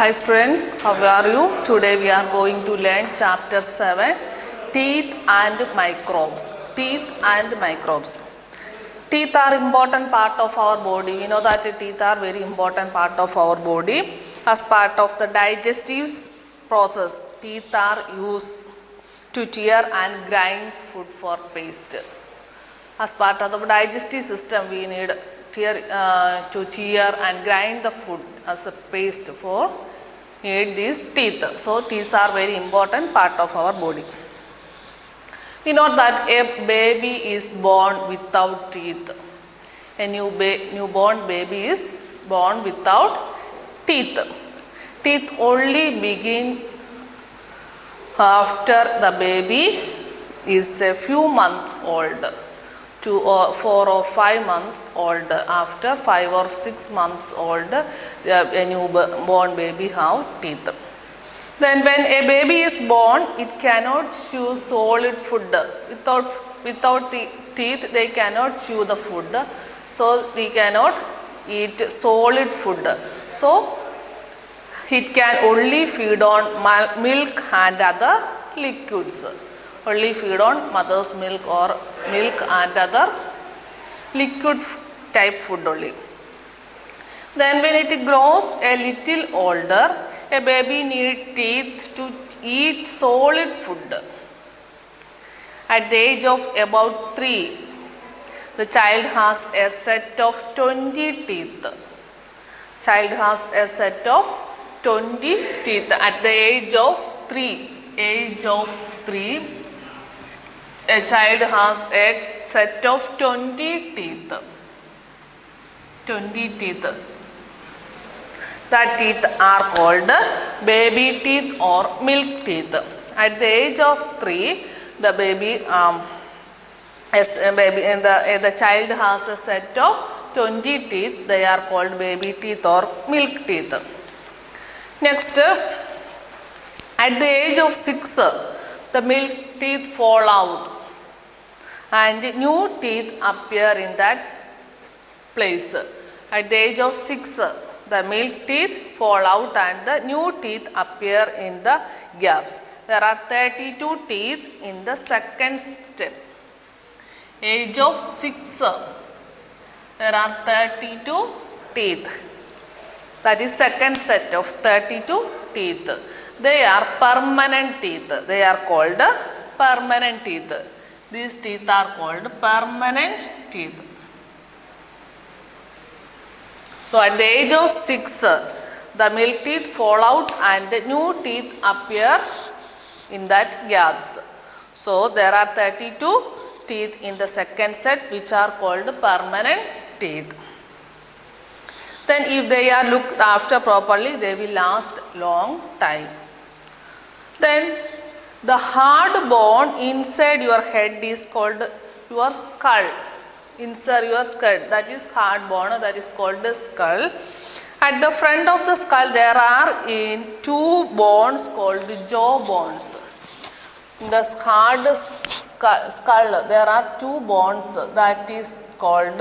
Hi students, how are you? Today we are going to learn chapter 7, Teeth and Microbes. Teeth and Microbes. Teeth are important part of our body. We know that teeth are very important part of our body. As part of the digestive process, teeth are used to tear and grind food for paste. As part of the digestive system, we need to tear and grind the food as a paste for need these teeth. So teeth are very important part of our body. We know that a baby is born without teeth. A newborn baby is born without teeth. Teeth only begin after the baby is a few months old. 4 or 5 months old. After 5 or 6 months old, a newborn baby have teeth. Then when a baby is born, it cannot chew solid food. Without the teeth, they cannot chew the food. So they cannot eat solid food. So it can only feed on milk and other liquids. Only feed on mother's milk or milk and other liquid type food only. Then when it grows a little older, a baby needs teeth to eat solid food. At the age of about 3, the child has a set of 20 teeth. Child has a set of 20 teeth at the age of 3. A child has a set of 20 teeth. 20 teeth. That teeth are called baby teeth or milk teeth. At the age of 3, the child has a set of 20 teeth. They are called baby teeth or milk teeth. Next, at the age of 6, the milk teeth fall out and new teeth appear in that place. At the age of 6, the milk teeth fall out and the new teeth appear in the gaps. There are 32 teeth in the second step. Age of 6, there are 32 teeth. That is second set of 32 teeth. They are permanent teeth. They are called permanent teeth. These teeth are called permanent teeth. So at the age of 6, the milk teeth fall out and the new teeth appear in that gaps. So there are 32 teeth in the second set which are called permanent teeth. Then if they are looked after properly, they will last long time. Then the hard bone inside your head is called your skull. Inside your skull, that is hard bone, that is called the skull. At the front of the skull, there are 2 bones called the jaw bones. In the hard skull, there are 2 bones that is called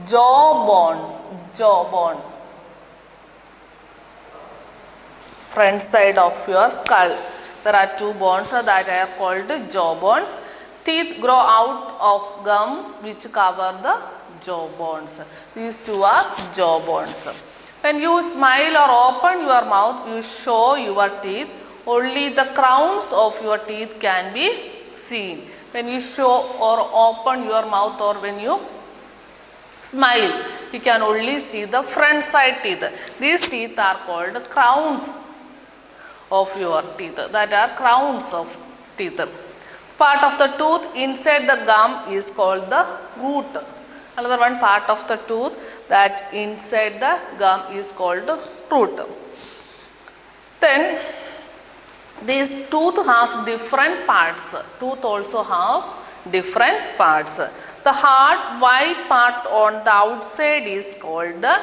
jaw bones. Jaw bones. Front side of your skull, there are 2 bones that are called jaw bones. Teeth grow out of gums which cover the jaw bones. These 2 are jaw bones. When you smile or open your mouth, you show your teeth. Only the crowns of your teeth can be seen. When you show or open your mouth or when you smile, you can only see the front side teeth. These teeth are called crowns of your teeth. That are crowns of teeth. Part of the tooth inside the gum is called the root. Another one part of the tooth that inside the gum is called root. Then this tooth has different parts. Tooth also have different parts. The hard white part on the outside is called the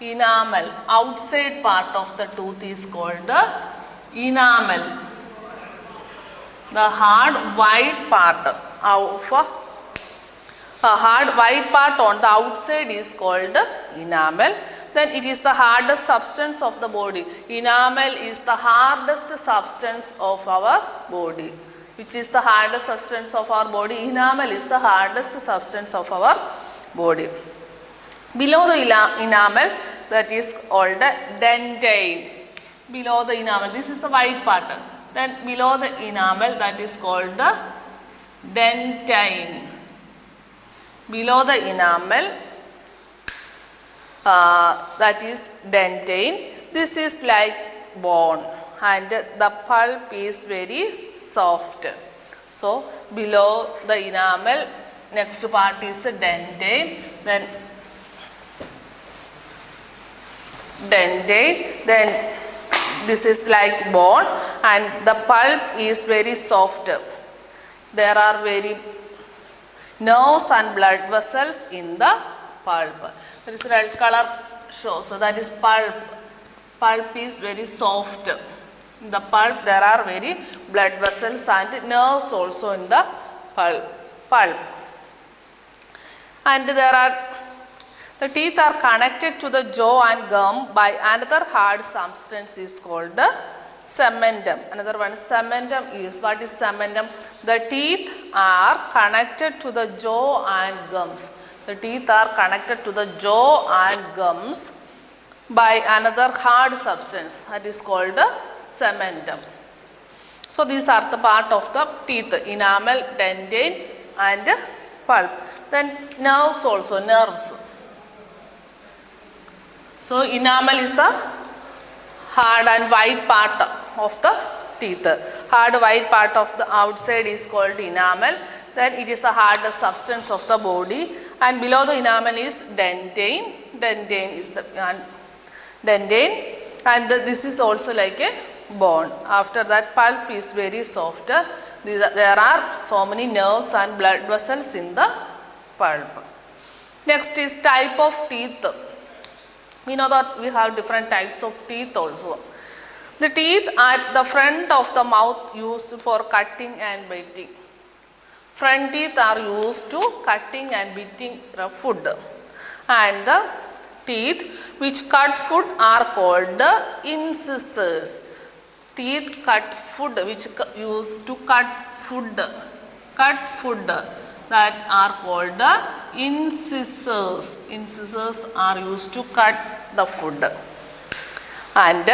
enamel. Outside part of the tooth is called the enamel. The hard white part of A hard white part on the outside is called enamel. Then it is the hardest substance of the body. Enamel is the hardest substance of our body. Which is the hardest substance of our body? Enamel is the hardest substance of our body. Below the enamel, that is called dentine. Below the enamel, this is the white part. Then below the enamel, that is called the dentine. Below the enamel, that is dentine. This is like bone and the pulp is very soft. So below the enamel, next part is dentine. Then this is like bone and the pulp is very soft. There are very nerves and blood vessels in the pulp. There is red color shows, so that is pulp. Pulp is very soft. In the pulp there are very blood vessels and nerves also in the pulp. And the teeth are connected to the jaw and gum by another hard substance is called the cementum. Another one, cementum is, what is cementum? The teeth are connected to the jaw and gums. The teeth are connected to the jaw and gums by another hard substance, that is called the cementum. So these are the part of the teeth: enamel, dentine and pulp. Then nerves also, nerves. So enamel is the hard and white part of the teeth. Hard white part of the outside is called enamel. Then it is the hardest substance of the body. And below the enamel is dentine. Dentine is the dentine. And this is also like a bone. After that, pulp is very soft. There are so many nerves and blood vessels in the pulp. Next is type of teeth. We know that we have different types of teeth also. The teeth at the front of the mouth used for cutting and biting. Front teeth are used to cutting and biting food. And the teeth which cut food are called the incisors. Teeth cut food, which used to cut food, that are called the incisors. Incisors are used to cut the food. And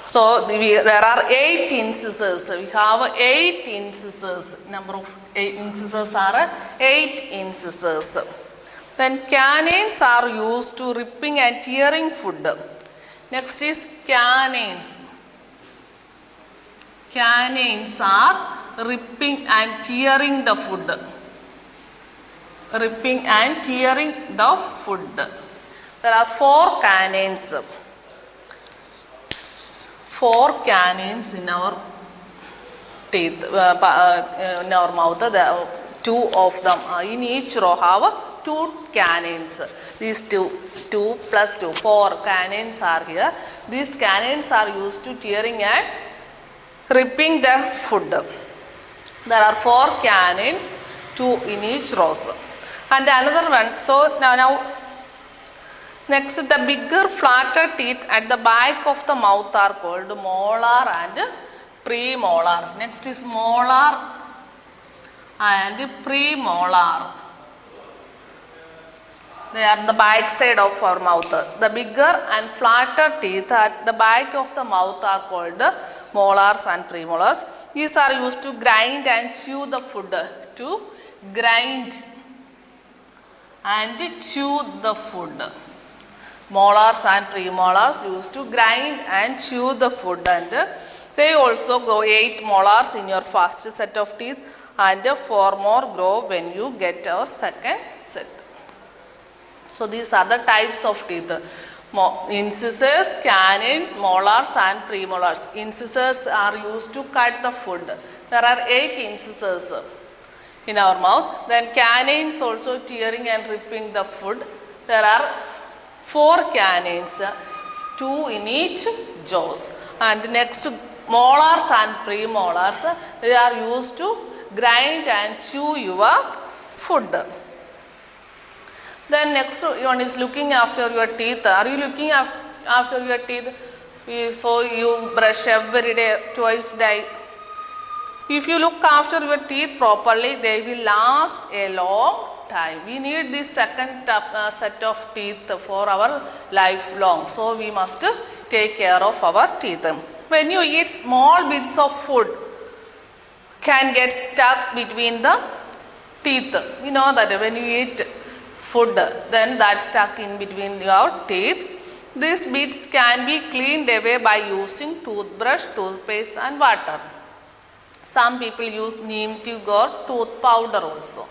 so there are 8 incisors. We have 8 incisors. Number of incisors are 8 incisors. Then canines are used to ripping and tearing food. Next is canines. Canines are ripping and tearing the food. Ripping and tearing the food. There are 4 canines. 4 canines in our teeth, in our mouth. There are 2 of them. In each row have 2 canines. These 2 plus 2, 4 canines are here. These canines are used to tearing and ripping the food. There are 4 canines, 2 in each rows. And another one, so now next, the bigger flatter teeth at the back of the mouth are called molar and premolars. Next is molar and premolar. They are the back side of our mouth. The bigger and flatter teeth at the back of the mouth are called molars and premolars. These are used to grind and chew the food. To grind and chew the food. Molars and premolars used to grind and chew the food, and they also grow 8 molars in your first set of teeth and 4 more grow when you get our second set. So these are the types of teeth: incisors, canines, molars and premolars. Incisors are used to cut the food. There are 8 incisors in our mouth. Then canines also tearing and ripping the food. There are 4 canines, 2 in each jaws. And next, molars and premolars, they are used to grind and chew your food. food. Then next one is looking after your teeth. Are you looking after your teeth? So you brush every day, twice a day. If you look after your teeth properly, they will last a long time. We need this second set of teeth for our lifelong. So we must take care of our teeth. When you eat, small bits of food can get stuck between the teeth. We know that when you eat food, then that's stuck in between your teeth. These bits can be cleaned away by using toothbrush, toothpaste and water. Some people use neem tube or tooth powder also.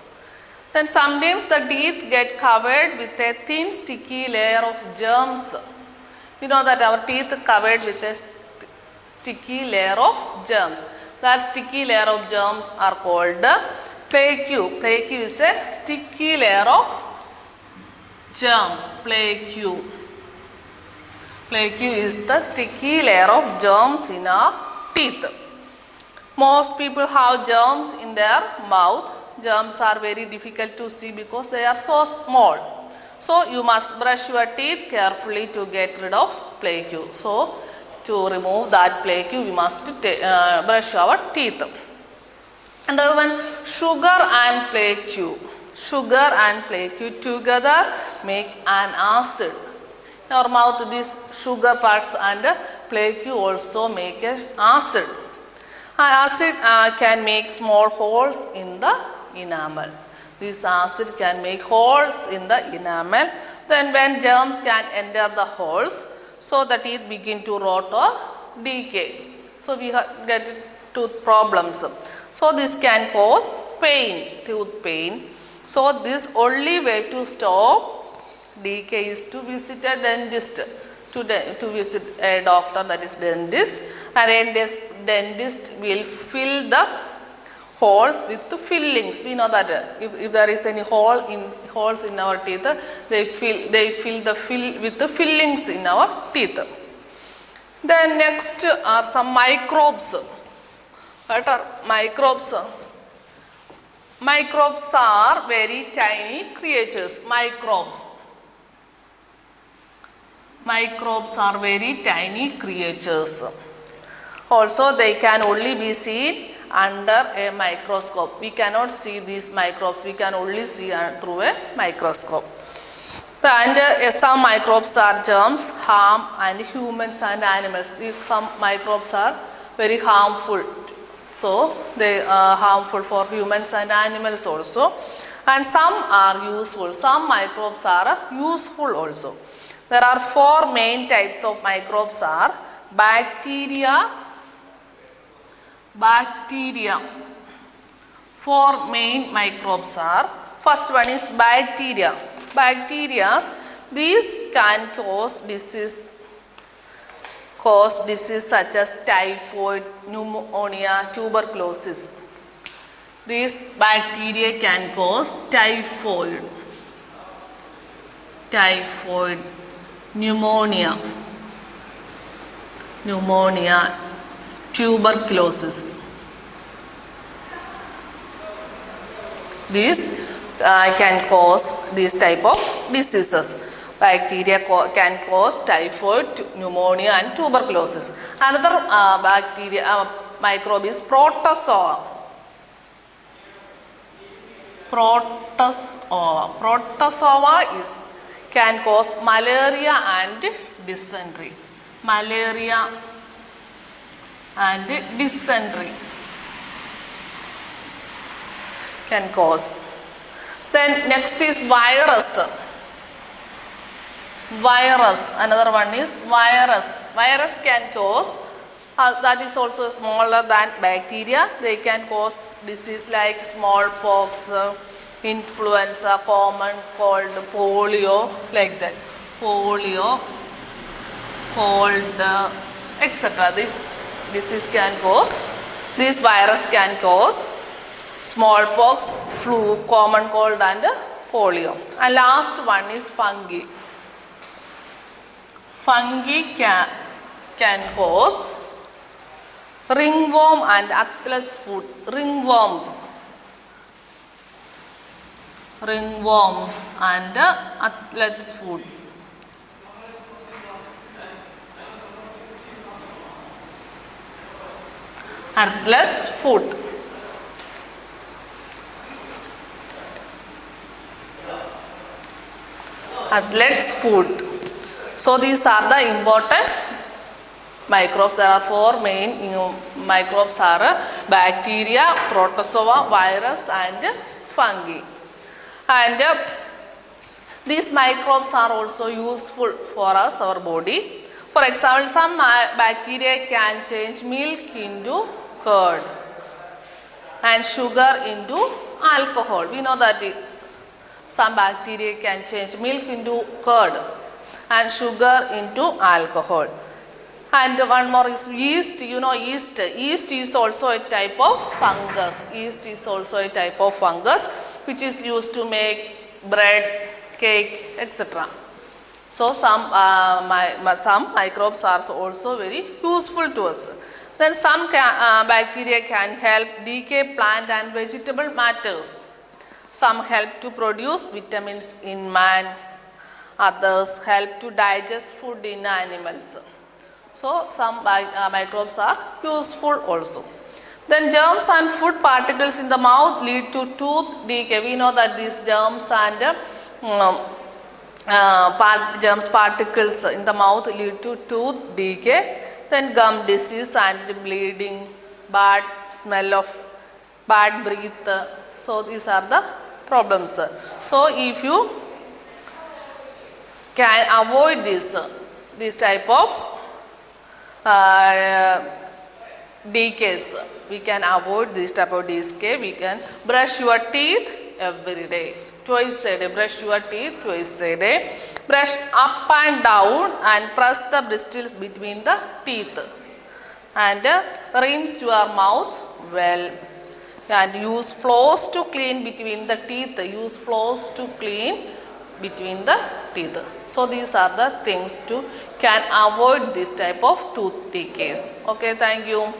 Then sometimes the teeth get covered with a thin sticky layer of germs. We know that our teeth are covered with a sticky layer of germs. That sticky layer of germs are called plaque. Plaque is a sticky layer of germs. Plaque. Plaque is the sticky layer of germs in our teeth. Most people have germs in their mouth. Germs are very difficult to see because they are so small. So you must brush your teeth carefully to get rid of plaque. So to remove that plaque, we must brush our teeth. Another one, sugar and plaque. Sugar and plaque together make an acid. In our mouth, these sugar parts and plaque also make an acid. Acid can make small holes in the enamel. This acid can make holes in the enamel. Then when germs can enter the holes, so the teeth begin to rot or decay. So we get tooth problems. So this can cause pain, tooth pain. So this only way to stop decay is to visit a dentist. To visit a doctor, that is dentist, and a dentist will fill the holes with the fillings. We know that if there is any holes in our teeth, they fill with the fillings in our teeth. Then next are some microbes. What are microbes? Microbes are very tiny creatures. Microbes are very tiny creatures. Also, they can only be seen under a microscope. We cannot see these microbes. We can only see through a microscope. And some microbes are germs, harm and humans and animals. Some microbes are very harmful. So, they are harmful for humans and animals also. And some are useful. Some microbes are useful also. There are 4 main types of microbes are bacteria. 4 main microbes are, first one is bacteria. Bacteria, these can cause disease such as typhoid, pneumonia, tuberculosis. These bacteria can cause typhoid, pneumonia, tuberculosis. These can cause these type of diseases. Bacteria can cause typhoid, pneumonia and tuberculosis. Another microbe is protozoa. Protozoa can cause malaria and dysentery. Can cause. Then next is virus. Another one is virus. Virus can cause, that is also smaller than bacteria. They can cause disease like smallpox, influenza, common cold, polio, like that. Polio, cold, etc. This disease can cause, this virus can cause smallpox, flu, common cold and polio. And last one is fungi. Fungi can cause ringworm and athlete's foot. Ringworms ringworms and athlete's foot. Athlete's foot. Athlete's foot. So these are the important microbes. There are four main microbes are bacteria, protozoa, virus and fungi. And these microbes are also useful for us, our body. For example, some bacteria can change milk into curd and sugar into alcohol. We know that some bacteria can change milk into curd and sugar into alcohol. And one more is yeast. You know yeast. Yeast is also a type of fungus. Yeast is also a type of fungus which is used to make bread, cake, etc. So some microbes are also very useful to us. Then some bacteria can help decay plant and vegetable matters. Some help to produce vitamins in man. Others help to digest food in animals. So some microbes are useful also. Then germs and food particles in the mouth lead to tooth decay. We know that these germs and germs particles in the mouth lead to tooth decay. Then gum disease and bleeding, bad smell of bad breath. So these are the problems. So if you can avoid this type of decays, we can avoid this type of decay. We can brush your teeth every day, twice a day. Brush your teeth twice a day. Brush up and down and press the bristles between the teeth. And rinse your mouth well. And use floss to clean between the teeth. Use floss to clean between the teeth. So these are the things to can avoid this type of tooth decays. Okay, thank you.